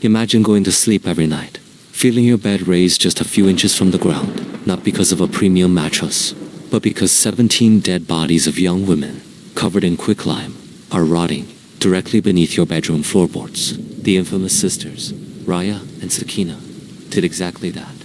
Imagine going to sleep every night, feeling your bed raised just a few inches from the ground, not because of a premium mattress, but because 17 dead bodies of young women, covered in quicklime, are rotting directly beneath your bedroom floorboards. The infamous sisters, Raya and Sakina, did exactly that,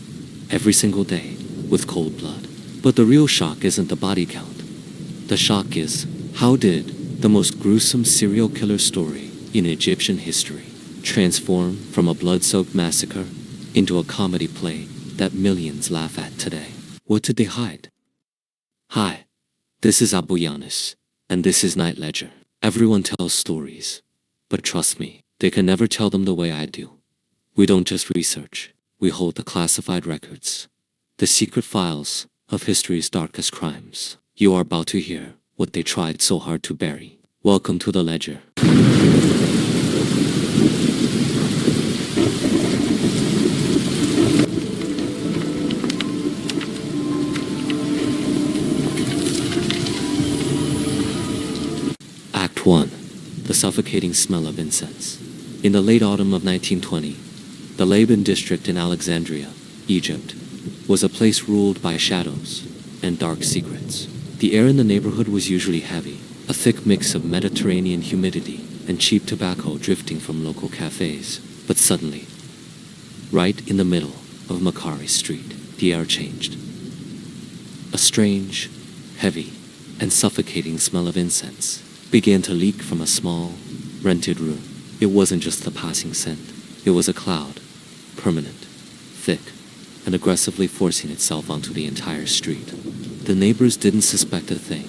every single day, with cold blood. But the real shock isn't the body count. The shock is, how did the most gruesome serial killer story in Egyptian history transform from a blood-soaked massacre into a comedy play that millions laugh at today? What did they hide? Hi, this is Abu Yanis, and this is Night Ledger. Everyone tells stories, but trust me, they can never tell them the way I do. We don't just research, we hold the classified records, the secret files of history's darkest crimes. You are about to hear what they tried so hard to bury. Welcome to the Ledger. Act 1. The suffocating smell of incense. In the late autumn of 1920, the Laban district in Alexandria, Egypt, was a place ruled by shadows and dark secrets. The air in the neighborhood was usually heavy, a thick mix of Mediterranean humidity and cheap tobacco drifting from local cafes. But suddenly, right in the middle of Makari Street, the air changed. A strange, heavy, and suffocating smell of incense began to leak from a small, rented room. It wasn't just a passing scent. It was a cloud, permanent, thick, and aggressively forcing itself onto the entire street. The neighbors didn't suspect a thing.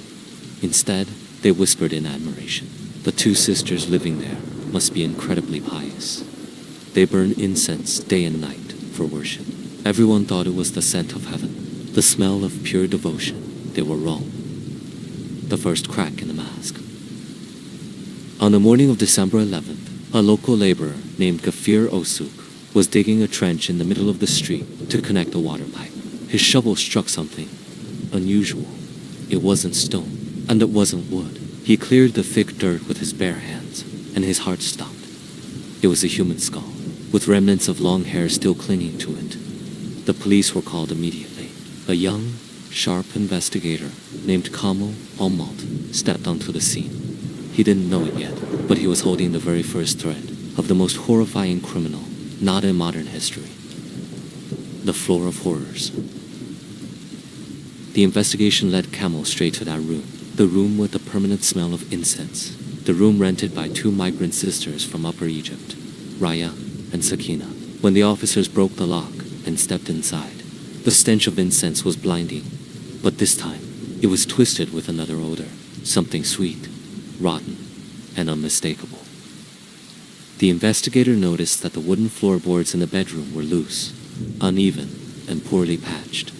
Instead, they whispered in admiration. The two sisters living there must be incredibly pious. They burned incense day and night for worship. Everyone thought it was the scent of heaven, the smell of pure devotion. They were wrong. The first crack in the mask. On the morning of December 11th, a local laborer named Gafir Osuk was digging a trench in the middle of the street to connect a water pipe. His shovel struck something unusual. It wasn't stone, and it wasn't wood. He cleared the thick dirt with his bare hands, and his heart stopped. It was a human skull, with remnants of long hair still clinging to it. The police were called immediately. A young, sharp investigator named Kamal Almalt stepped onto the scene. He didn't know it yet, but he was holding the very first thread of the most horrifying criminal not in modern history. The floor of horrors. The investigation led Kamal straight to that room, the room with the permanent smell of incense, the room rented by two migrant sisters from Upper Egypt, Raya and Sakina. When the officers broke the lock and stepped inside, the stench of incense was blinding, but this time it was twisted with another odor, something sweet, rotten, and unmistakable. The investigator noticed that the wooden floorboards in the bedroom were loose, uneven, and poorly patched.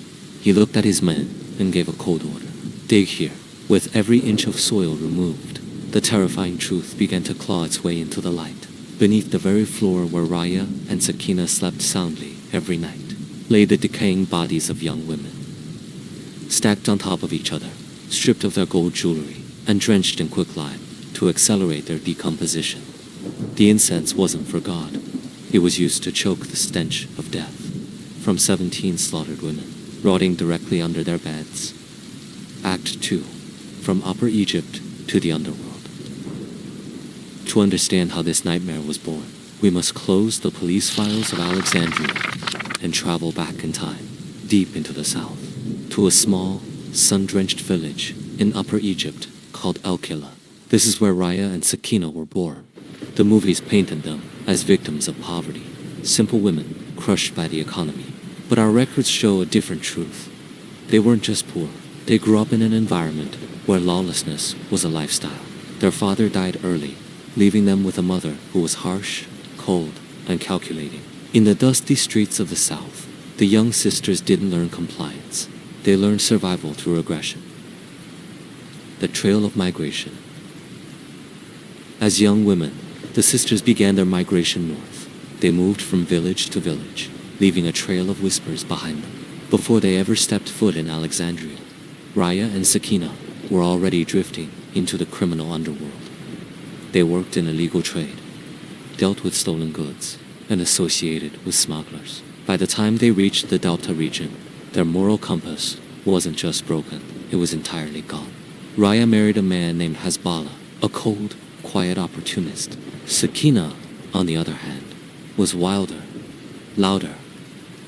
He looked at his men and gave a cold order. Dig here. With every inch of soil removed, the terrifying truth began to claw its way into the light. Beneath the very floor where Raya and Sakina slept soundly every night, lay the decaying bodies of young women. Stacked on top of each other, stripped of their gold jewelry, and drenched in quicklime to accelerate their decomposition. The incense wasn't for God. It was used to choke the stench of death from 17 slaughtered women, rotting directly under their beds. Act 2. From Upper Egypt to the underworld. To understand how this nightmare was born, we must close the police files of Alexandria and travel back in time, deep into the south, to a small, sun-drenched village in Upper Egypt called El-Kila. This is where Raya and Sakina were born. The movies painted them as victims of poverty, simple women crushed by the economy. But our records show a different truth. They weren't just poor. They grew up in an environment where lawlessness was a lifestyle. Their father died early, leaving them with a mother who was harsh, cold, and calculating. In the dusty streets of the South, the young sisters didn't learn compliance. They learned survival through aggression. The trail of migration. As young women, the sisters began their migration north. They moved from village to village, leaving a trail of whispers behind them. Before they ever stepped foot in Alexandria, Raya and Sakina were already drifting into the criminal underworld. They worked in illegal trade, dealt with stolen goods, and associated with smugglers. By the time they reached the Delta region, their moral compass wasn't just broken, it was entirely gone. Raya married a man named Hezbollah, a cold, quiet opportunist. Sakina, on the other hand, was wilder, louder,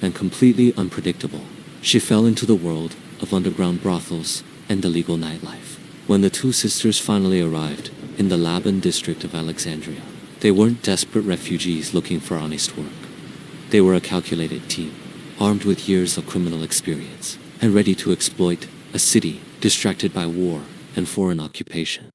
and completely unpredictable. She fell into the world of underground brothels and illegal nightlife. When the two sisters finally arrived in the Laban district of Alexandria, they weren't desperate refugees looking for honest work. They were a calculated team, armed with years of criminal experience, and ready to exploit a city distracted by war and foreign occupation.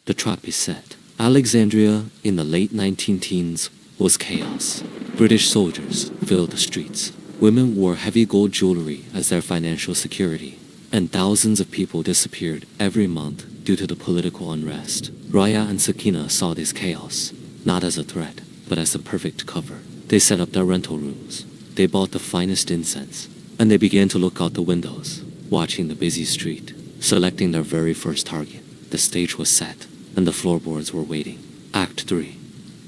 The trap is set. Alexandria in the late 19-teens was chaos. British soldiers filled the streets. Women wore heavy gold jewelry as their financial security, and thousands of people disappeared every month due to the political unrest. Raya and Sakina saw this chaos, not as a threat, but as the perfect cover. They set up their rental rooms. They bought the finest incense, and they began to look out the windows, watching the busy street, selecting their very first target. The stage was set, and the floorboards were waiting. Act 3.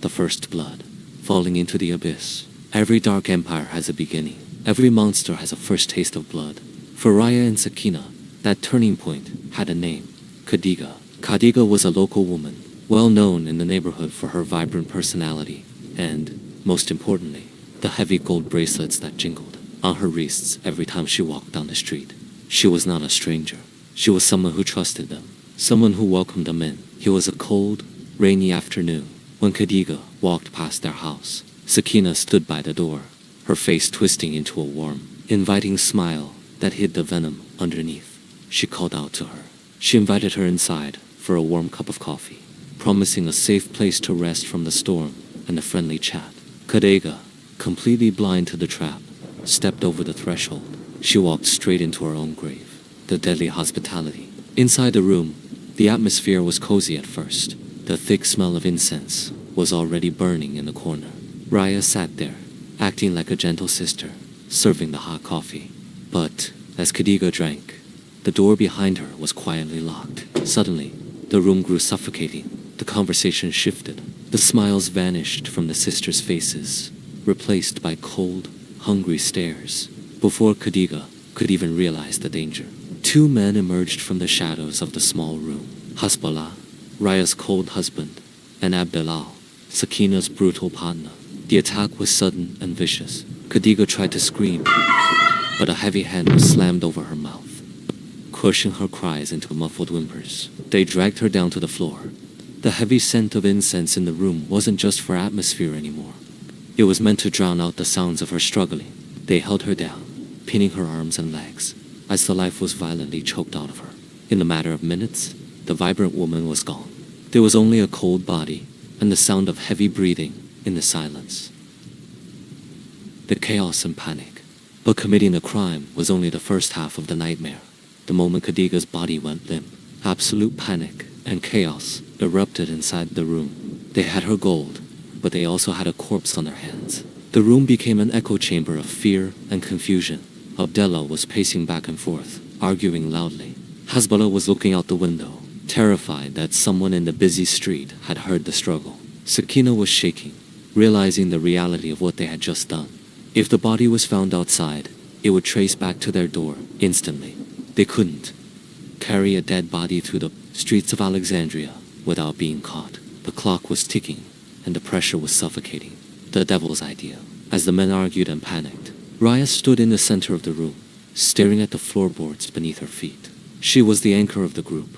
The First Blood. Falling into the abyss. Every dark empire has a beginning. Every monster has a first taste of blood. For Raya and Sakina, that turning point had a name. Khadija. Khadija was a local woman, well known in the neighborhood for her vibrant personality and, most importantly, the heavy gold bracelets that jingled on her wrists every time she walked down the street. She was not a stranger. She was someone who trusted them, someone who welcomed them in. It was a cold, rainy afternoon when Khadija walked past their house. Sakina stood by the door, her face twisting into a warm, inviting smile that hid the venom underneath. She called out to her. She invited her inside for a warm cup of coffee, promising a safe place to rest from the storm and a friendly chat. Khadija, completely blind to the trap, stepped over the threshold. She walked straight into her own grave. The deadly hospitality. Inside the room, the atmosphere was cozy at first. The thick smell of incense was already burning in the corner. Raya sat there, acting like a gentle sister, serving the hot coffee. But as Khadija drank, the door behind her was quietly locked. Suddenly, the room grew suffocating. The conversation shifted. The smiles vanished from the sisters' faces, replaced by cold, hungry stares. Before Khadija could even realize the danger, two men emerged from the shadows of the small room. Hezbollah, Raya's cold husband, and Abdelal, Sakina's brutal partner. The attack was sudden and vicious. Khadija tried to scream, but a heavy hand was slammed over her mouth, crushing her cries into muffled whimpers. They dragged her down to the floor. The heavy scent of incense in the room wasn't just for atmosphere anymore. It was meant to drown out the sounds of her struggling. They held her down, pinning her arms and legs, as the life was violently choked out of her. In a matter of minutes, the vibrant woman was gone. There was only a cold body and the sound of heavy breathing in the silence. The chaos and panic. But committing the crime was only the first half of the nightmare. The moment Khadija's body went limp, absolute panic and chaos erupted inside the room. They had her gold, but they also had a corpse on their hands. The room became an echo chamber of fear and confusion. Abdullah was pacing back and forth, arguing loudly. Hezbollah was looking out the window, terrified that someone in the busy street had heard the struggle. Sakina was shaking, realizing the reality of what they had just done. If the body was found outside, it would trace back to their door instantly. They couldn't carry a dead body through the streets of Alexandria without being caught. The clock was ticking, and the pressure was suffocating. The devil's idea. As the men argued and panicked, Raya stood in the center of the room, staring at the floorboards beneath her feet. She was the anchor of the group,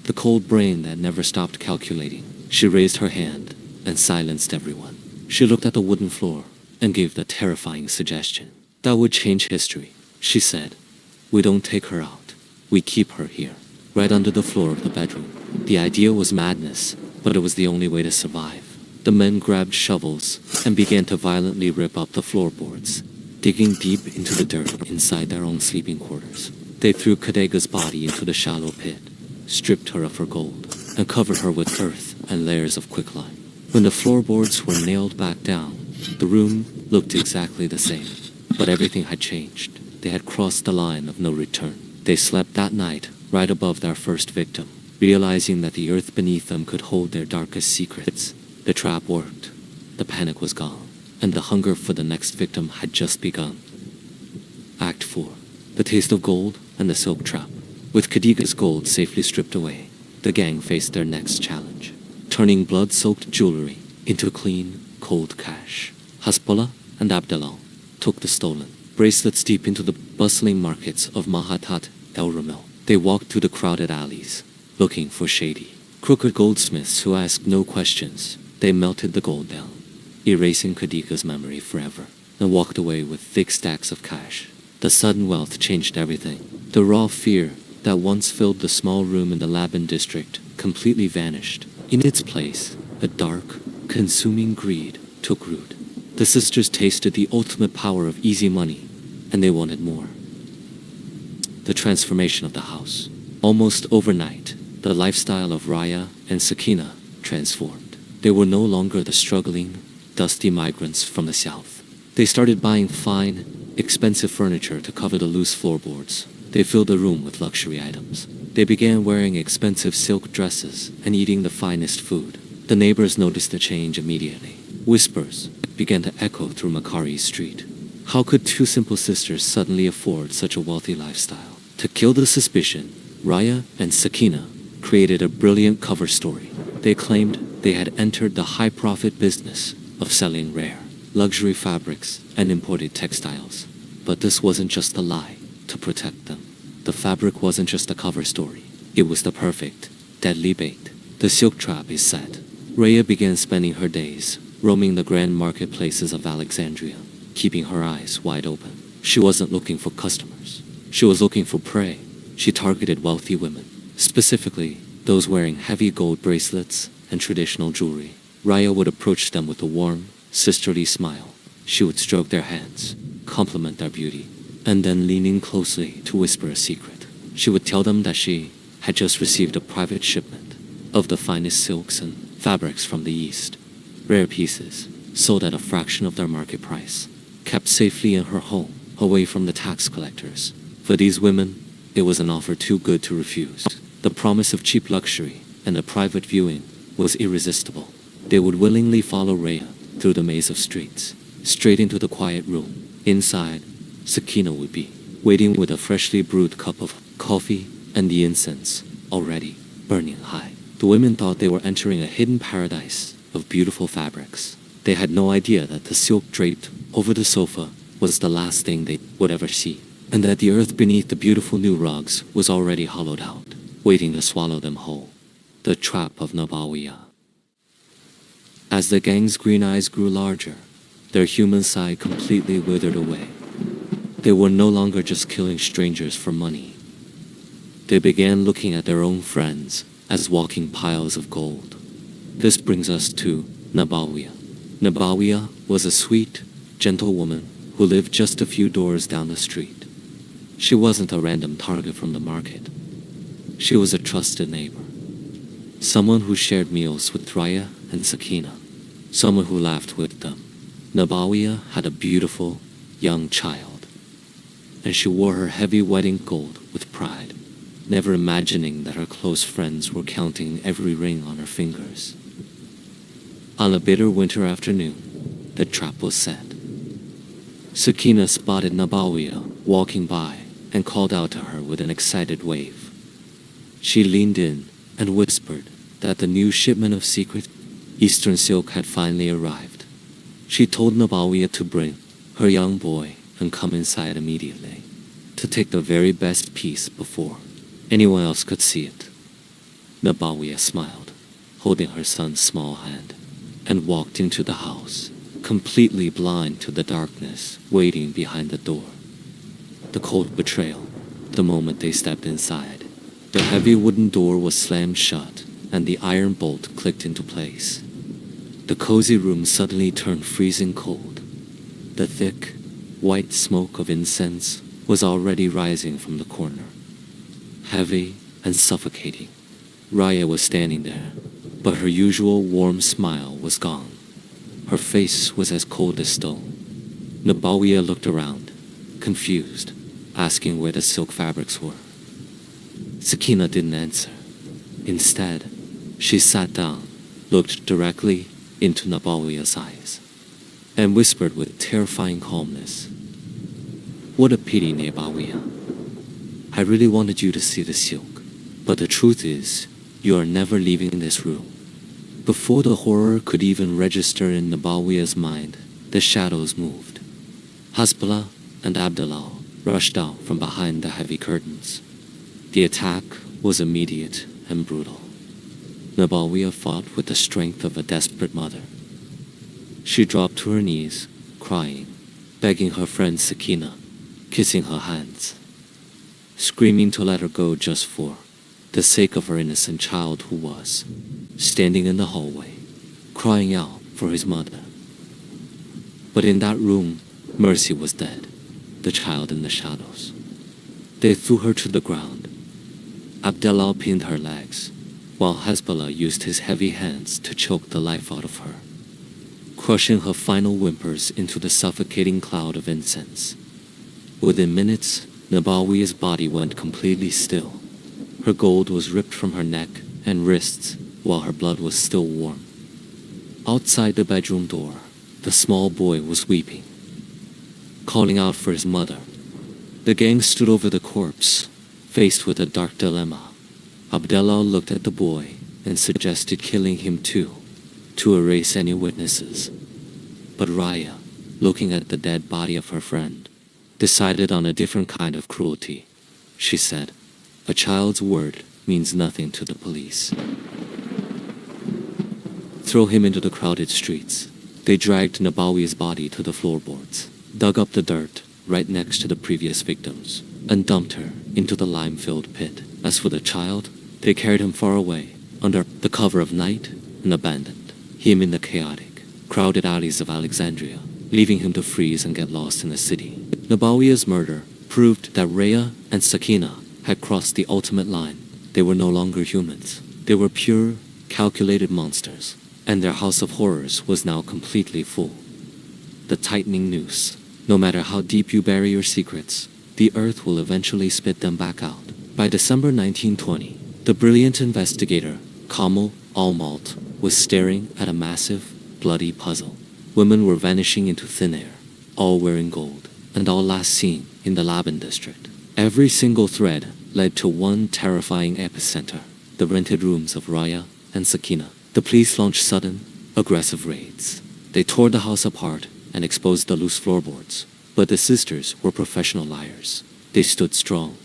the cold brain that never stopped calculating. She raised her hand and silenced everyone. She looked at the wooden floor and gave the terrifying suggestion. That would change history, she said. We don't take her out. We keep her here, right under the floor of the bedroom. The idea was madness, but it was the only way to survive. The men grabbed shovels and began to violently rip up the floorboards, digging deep into the dirt inside their own sleeping quarters. They threw Khadija's body into the shallow pit, stripped her of her gold, and covered her with earth and layers of quicklime. When the floorboards were nailed back down, the room looked exactly the same, but everything had changed. They had crossed the line of no return. They slept that night right above their first victim, realizing that the earth beneath them could hold their darkest secrets. The trap worked. the panic was gone, and the hunger for the next victim had just begun. Act 4. The Taste of Gold and the Silk Trap. With Khadiga's gold safely stripped away, the gang faced their next challenge, turning blood-soaked jewelry into clean, cold cash. Hasbullah and Abdallah took the stolen bracelets deep into the bustling markets of Mahatat El Ramil. They walked through the crowded alleys, looking for shady, crooked goldsmiths who asked no questions. They melted the gold down, erasing Khadiga's memory forever, and walked away with thick stacks of cash. The sudden wealth changed everything. The raw fear that once filled the small room in the Laban district completely vanished. In its place, a dark, consuming greed took root. The sisters tasted the ultimate power of easy money, and they wanted more. The transformation of the house. Almost overnight, the lifestyle of Raya and Sakina transformed. They were no longer the struggling, dusty migrants from the south. They started buying fine, expensive furniture to cover the loose floorboards. They filled the room with luxury items. They began wearing expensive silk dresses and eating the finest food. The neighbors noticed the change immediately. Whispers began to echo through Makari Street. How could two simple sisters suddenly afford such a wealthy lifestyle? To kill the suspicion, Raya and Sakina created a brilliant cover story. They claimed they had entered the high-profit business of selling rare, luxury fabrics and imported textiles. But this wasn't just a lie to protect them. The fabric wasn't just a cover story. It was the perfect, deadly bait. The silk trap is set. Raya began spending her days roaming the grand marketplaces of Alexandria, keeping her eyes wide open. She wasn't looking for customers. She was looking for prey. She targeted wealthy women, specifically those wearing heavy gold bracelets and traditional jewelry. Raya would approach them with a warm, sisterly smile. She would stroke their hands, compliment their beauty, and then lean in closely to whisper a secret. She would tell them that she had just received a private shipment of the finest silks and fabrics from the East. Rare pieces, sold at a fraction of their market price, kept safely in her home, away from the tax collectors. For these women, it was an offer too good to refuse. The promise of cheap luxury and a private viewing was irresistible. They would willingly follow Raya through the maze of streets, straight into the quiet room. Inside, Sakina would be, waiting with a freshly brewed cup of coffee and the incense already burning high. The women thought they were entering a hidden paradise of beautiful fabrics. They had no idea that the silk draped over the sofa was the last thing they would ever see, and that the earth beneath the beautiful new rugs was already hollowed out, waiting to swallow them whole. The trap of Nabawiya. As the gang's green eyes grew larger, their human side completely withered away. They were no longer just killing strangers for money. They began looking at their own friends as walking piles of gold. This brings us to Nabawiya. Nabawiya was a sweet, gentle woman who lived just a few doors down the street. She wasn't a random target from the market. She was a trusted neighbor. Someone who shared meals with Raya and Sakina. Someone who laughed with them. Nabawiya had a beautiful, young child, and she wore her heavy wedding gold with pride, never imagining that her close friends were counting every ring on her fingers. On a bitter winter afternoon, the trap was set. Sakina spotted Nabawiya walking by and called out to her with an excited wave. She leaned in and whispered that the new shipment of secret Eastern silk had finally arrived. She told Nabawiya to bring her young boy and come inside immediately, to take the very best piece before anyone else could see it. Nabawiya smiled, holding her son's small hand, and walked into the house, completely blind to the darkness waiting behind the door. The cold betrayal, the moment they stepped inside. The heavy wooden door was slammed shut, and the iron bolt clicked into place. The cozy room suddenly turned freezing cold. The thick, white smoke of incense was already rising from the corner, heavy and suffocating. Raya was standing there, but her usual warm smile was gone. Her face was as cold as stone. Nabawiya looked around, confused, asking where the silk fabrics were. Sakina didn't answer. Instead, she sat down, looked directly into Nabawiya's eyes and whispered with terrifying calmness, "What a pity, Nabawiya. I really wanted you to see the silk, but the truth is, you are never leaving this room." Before the horror could even register in Nabawiya's mind, the shadows moved. Hasbullah and Abdallah rushed out from behind the heavy curtains. The attack was immediate and brutal. Nabawiya fought with the strength of a desperate mother. She dropped to her knees, crying, begging her friend Sakina, kissing her hands, screaming to let her go just for the sake of her innocent child who was standing in the hallway, crying out for his mother. But in that room, Mercy was dead, the child in the shadows. They threw her to the ground. Abdallah pinned her legs, while Hezbollah used his heavy hands to choke the life out of her, crushing her final whimpers into the suffocating cloud of incense. Within minutes, Nabawiya's body went completely still. Her gold was ripped from her neck and wrists while her blood was still warm. Outside the bedroom door, the small boy was weeping, calling out for his mother. The gang stood over the corpse, faced with a dark dilemma. Abdallah looked at the boy and suggested killing him too, to erase any witnesses. But Raya, looking at the dead body of her friend, decided on a different kind of cruelty. She said, "A child's word means nothing to the police. Throw him into the crowded streets." They dragged Nabawi's body to the floorboards, dug up the dirt right next to the previous victims, and dumped her into the lime-filled pit. As for the child, they carried him far away, under the cover of night, and abandoned him in the chaotic, crowded alleys of Alexandria, leaving him to freeze and get lost in the city. Nabawiya's murder proved that Raya and Sakina had crossed the ultimate line. They were no longer humans. They were pure, calculated monsters, and their house of horrors was now completely full. The tightening noose. No matter how deep you bury your secrets, the earth will eventually spit them back out. By December 1920, the brilliant investigator, Kamal Almalt, was staring at a massive, bloody puzzle. Women were vanishing into thin air, all wearing gold, and all last seen in the Laban district. Every single thread led to one terrifying epicenter, the rented rooms of Raya and Sakina. The police launched sudden, aggressive raids. They tore the house apart and exposed the loose floorboards. But the sisters were professional liars. They stood strong,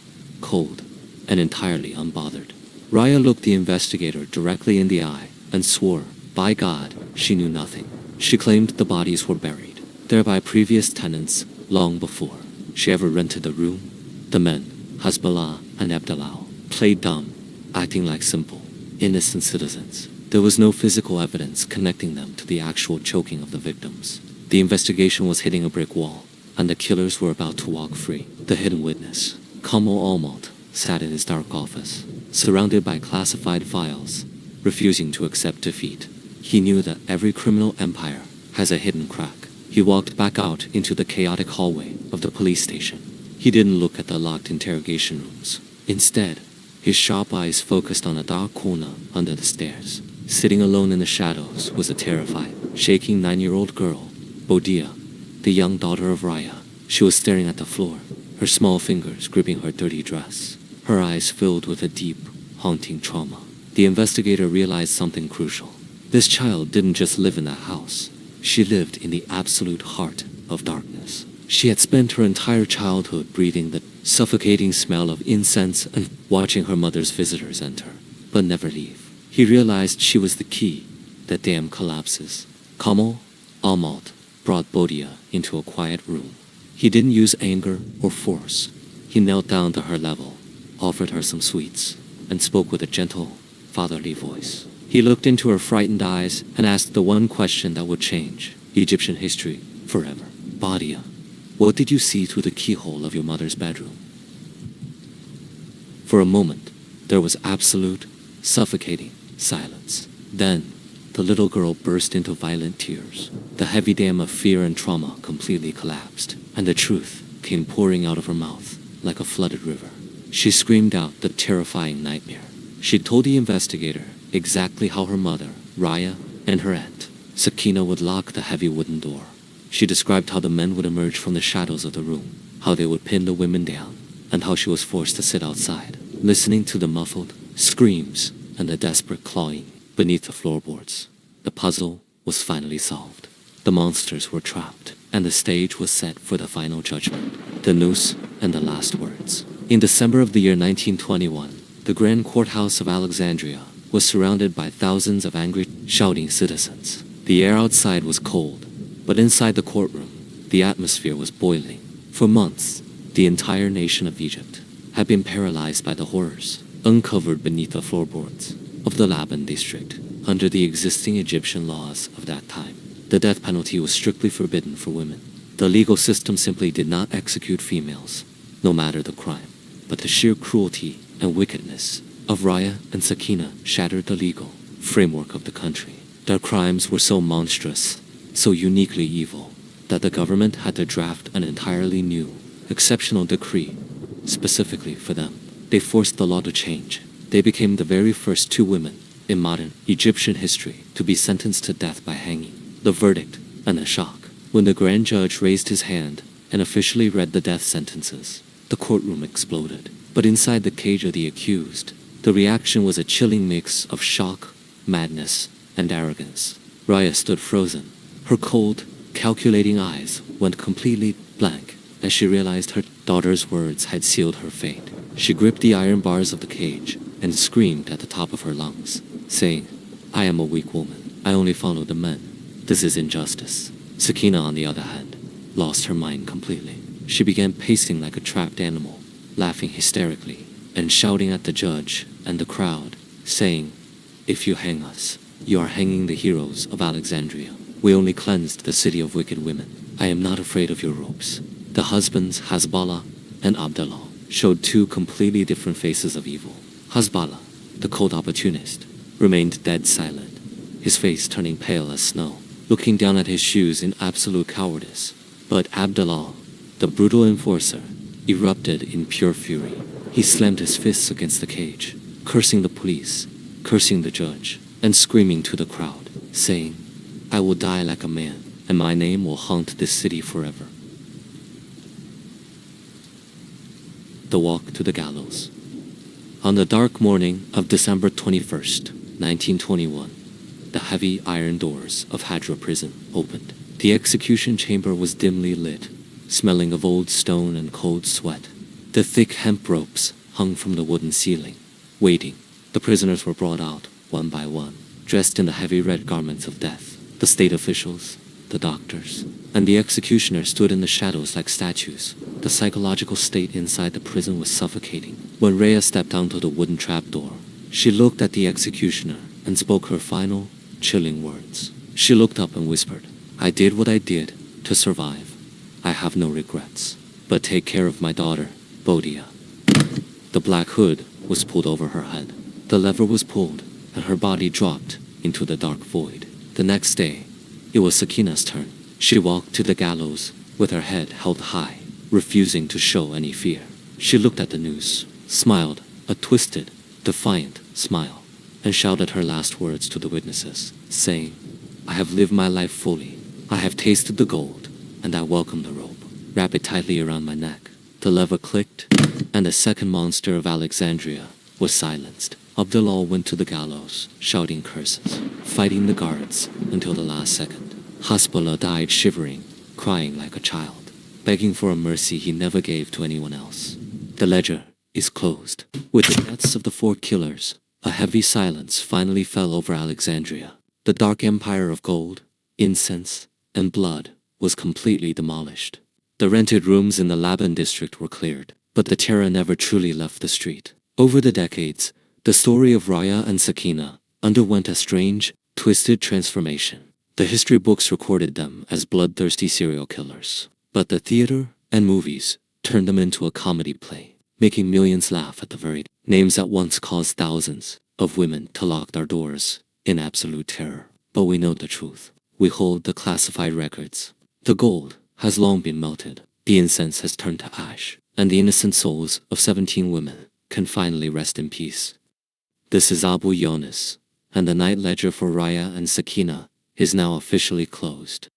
cold, and entirely unbothered. Raya looked the investigator directly in the eye and swore, by God, she knew nothing. She claimed the bodies were buried there by previous tenants long before she ever rented the room. The men, Hasbullah and Abdallah, played dumb, acting like simple, innocent citizens. There was no physical evidence connecting them to the actual choking of the victims. The investigation was hitting a brick wall, and the killers were about to walk free. The hidden witness, Kamal Almalt, sat in his dark office, surrounded by classified files, refusing to accept defeat. He knew that every criminal empire has a hidden crack. He walked back out into the chaotic hallway of the police station. He didn't look at the locked interrogation rooms. Instead, his sharp eyes focused on a dark corner under the stairs. Sitting alone in the shadows was a terrified, shaking 9-year-old girl, Bodia, the young daughter of Raya. She was staring at the floor, her small fingers gripping her dirty dress, her eyes filled with a deep, haunting trauma. The investigator realized something crucial. This child didn't just live in that house. She lived in the absolute heart of darkness. She had spent her entire childhood breathing the suffocating smell of incense and watching her mother's visitors enter, but never leave. He realized she was the key that damn collapses. Kamal Almalt brought Bodia into a quiet room. He didn't use anger or force. He knelt down to her level, offered her some sweets, and spoke with a gentle, fatherly voice. He looked into her frightened eyes and asked the one question that would change Egyptian history forever. Bodia, what did you see through the keyhole of your mother's bedroom? For a moment, there was absolute, suffocating silence. Then, the little girl burst into violent tears. The heavy dam of fear and trauma completely collapsed, and the truth came pouring out of her mouth like a flooded river. She screamed out the terrifying nightmare. She told the investigator exactly how her mother, Raya, and her aunt Sakina would lock the heavy wooden door. She described how the men would emerge from the shadows of the room, how they would pin the women down, and how she was forced to sit outside, listening to the muffled screams and the desperate clawing beneath the floorboards. The puzzle was finally solved. The monsters were trapped, and the stage was set for the final judgment, the noose and the last words. In December of the year 1921, the Grand Courthouse of Alexandria was surrounded by thousands of angry, shouting citizens. The air outside was cold, but inside the courtroom, the atmosphere was boiling. For months, the entire nation of Egypt had been paralyzed by the horrors uncovered beneath the floorboards of the Laban district. Under the existing Egyptian laws of that time, the death penalty was strictly forbidden for women. The legal system simply did not execute females, no matter the crime. But the sheer cruelty and wickedness of Raya and Sakina shattered the legal framework of the country. Their crimes were so monstrous, so uniquely evil, that the government had to draft an entirely new, exceptional decree specifically for them. They forced the law to change. They became the very first two women in modern Egyptian history to be sentenced to death by hanging. The verdict and the shock. When the grand judge raised his hand and officially read the death sentences, the courtroom exploded. But inside the cage of the accused, the reaction was a chilling mix of shock, madness, and arrogance. Raya stood frozen. Her cold, calculating eyes went completely blank as she realized her daughter's words had sealed her fate. She gripped the iron bars of the cage and screamed at the top of her lungs, saying, "I am a weak woman. I only follow the men. This is injustice." Sakina, on the other hand, lost her mind completely. She began pacing like a trapped animal, laughing hysterically, and shouting at the judge and the crowd, saying, "If you hang us, you are hanging the heroes of Alexandria. We only cleansed the city of wicked women. I am not afraid of your ropes." The husbands, Hasbala and Abdallah, showed two completely different faces of evil. Hasbala, the cold opportunist, remained dead silent, his face turning pale as snow, looking down at his shoes in absolute cowardice. But Abdallah, the brutal enforcer, erupted in pure fury. He slammed his fists against the cage, cursing the police, cursing the judge, and screaming to the crowd, saying, "I will die like a man, and my name will haunt this city forever." The walk to the gallows. On the dark morning of December 21st, 1921, the heavy iron doors of Hadra prison opened. The execution chamber was dimly lit, smelling of old stone and cold sweat. The thick hemp ropes hung from the wooden ceiling. Waiting, the prisoners were brought out, one by one, dressed in the heavy red garments of death. The state officials, the doctors, and the executioner stood in the shadows like statues. The psychological state inside the prison was suffocating. When Rhea stepped onto the wooden trapdoor, she looked at the executioner and spoke her final, chilling words. She looked up and whispered, "I did what I did to survive. I have no regrets. But take care of my daughter, Bodia." The black hood was pulled over her head. The lever was pulled, and her body dropped into the dark void. The next day, it was Sakina's turn. She walked to the gallows with her head held high, refusing to show any fear. She looked at the noose, smiled, a twisted, defiant smile, and shouted her last words to the witnesses, saying, "I have lived my life fully. I have tasted the gold, and I welcome the rope. Wrap it tightly around my neck." The lever clicked, and the second monster of Alexandria was silenced. Abdullah went to the gallows, shouting curses, fighting the guards until the last second. Hasbullah died shivering, crying like a child, begging for a mercy he never gave to anyone else. The ledger is closed. With the deaths of the four killers, a heavy silence finally fell over Alexandria. The dark empire of gold, incense, and blood was completely demolished. The rented rooms in the Laban district were cleared, but the terror never truly left the street. Over the decades, the story of Raya and Sakina underwent a strange, twisted transformation. The history books recorded them as bloodthirsty serial killers, but the theater and movies turned them into a comedy play, making millions laugh at the very names that once caused thousands of women to lock their doors in absolute terror. But we know the truth. We hold the classified records. The gold has long been melted, the incense has turned to ash, and the innocent souls of 17 women can finally rest in peace. This is Abu Yunus, and the night ledger for Raya and Sakina is now officially closed.